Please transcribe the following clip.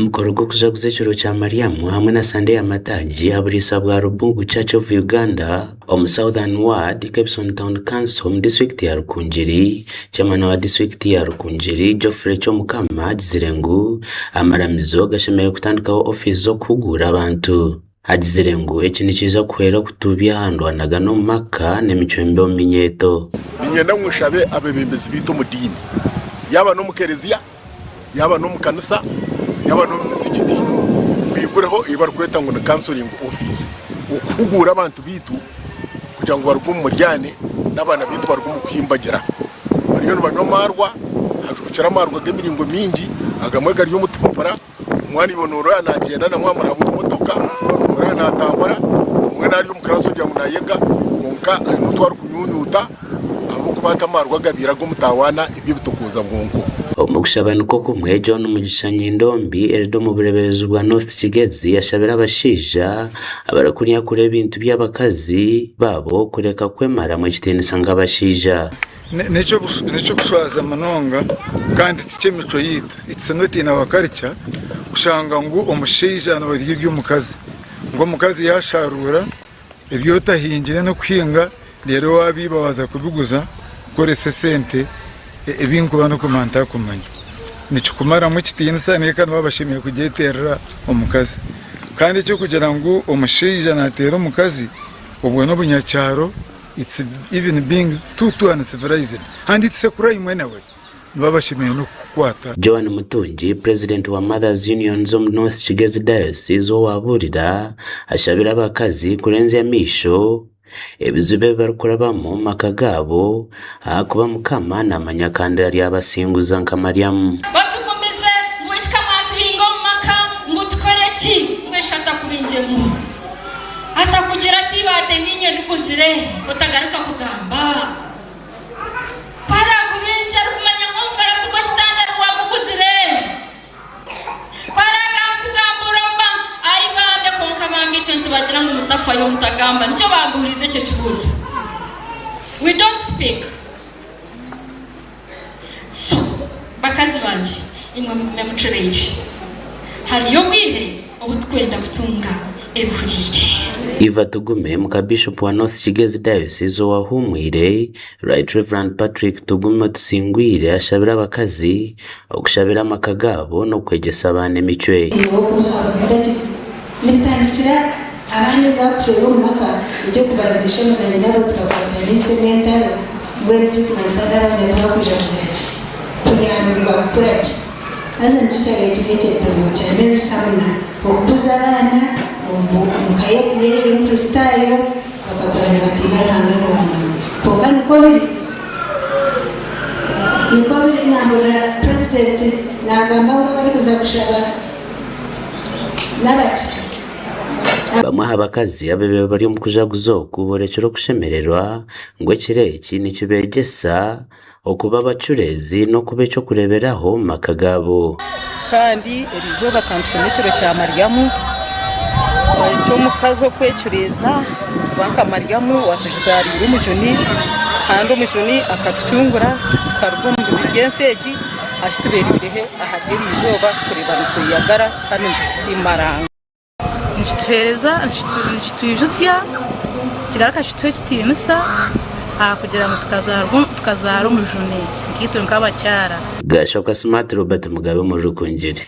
Mukorogo kujaguza ekiro kya Mariamu hamwe na Sunday Amatangi aburisa bwa Rubungu Church of Uganda omu Southern Ward Capson Town Council mu district ya Rukungiri. Chairman wa district ya Rukungiri Geoffrey Chomukama agizirengu amaramizo gashemere kutandikaho office zo kuhugura abantu. Agizirengu eki nikiza kuhera kutubya handwa nagano maka n'emicwembe omu minyeto. Ninyenda ngushabe abebembezi bito mu dini yaba no mu kereziya yaba no mu kanisa yaba no mu muzigiti bikureho ibarkweta ngo na counseling office ukugura abantu bitu kugira ngo baruko mu muryane n'abana bitu baruko mu kwimbagira bariyo no marwa hajukucara marwa gemiringo mingi agamwe gari yo mutupapara umwani bonoro yanagenda na mwamara mu motoka urana atambara umwe nari mu karaso rya munayega konka ari mutwara kunyunyuta abo kubata marwa gabira go mutawana ibyo bitukuza bwonko. Omukushabanuko kumwe John Mugishanyi Ndombi erido mu bureberezi bwa North Kigezi yashabira abashija abarakuriya kure bintu by'abakazi babo kureka kwemara mu kitenisa ngabashija necho kushwaza manonga kandi tikemico yitu it's not in our culture kushanga ngo omushija no biri by'umukazi ngo mukazi yasharura ibyo tahingire no kwinga rero wabibawaza kubiguza korese sente ebinkuba no kumanta kumanya nicukumara mu kitinisa neka babashimiye kugeterera omukazi kandi cyo kugira ngo omushija natera omukazi ubwo no bunyacyaro it's even being too uncivilized and it's a crime anyway babashimiye no kukwata. Joan Mutungi president wa Mothers Union of North Kigezi Diocese waburira ashabira abakazi kurenza yamisho ebizibe barukurabamo makagabo akuba mukama namanyakanda yali abasinguza nka Mariamu batukomeze mwita matringo maka mutwereki mweshata kubinjemu hata kugira tibate ninye dukuzire otagaruka kugamba para kubinja kumanya konfera kuko standard wa kukuzire para kugambura aibade konka mangito ntibadira mu mutafa yo mutagamba nicyo bagurize cyo kibuze. We don't speak. Bakazi banje imwe namucureje hariyo bwire obutwenda kutunga ebujiji. Eva Tugume mukabishop wa North Kigezi Diocese wa humwire Right Reverend Patrick Tugume tusingwire ashabira abakazi okushabira makagabo no kwegesa abana emicwe nibitandikira abandi bakurero maka icyo kubazisha mu nabo tukabatanise mentalo ngwe cyo kumasada abana twakuja kujaki kuyanirwa kuraki aza ntitare kigeke tabo cya Mary Samuna okuza abana mukaye kuyere kristayo bakagana batigana ngero pokani covid nambona president nagamba ngo bari kuza kushaba nabaki bamwe abakazi abebe bari mu kujaguzo kuborekero kushemererwa ngo kireki nikibegesa okuba abacurezi no kubeco kureberaho makagabo kandi erizoba kanshonekero cya Mariamu cyo mukazo kwecureza banka Mariamu watujizarira umujuni kandi umujuni akatucungura tukarugumbu bigenseji ashitubererehe ahagera izoba kureba kuyagara kandi simaranga nchitereza nchitujusya kigaraka chitwe kitinisa kugira ngo tukazara umujuni ngito nkabacyara Gashoka Smart Robert Mugabe mu Rukungiri.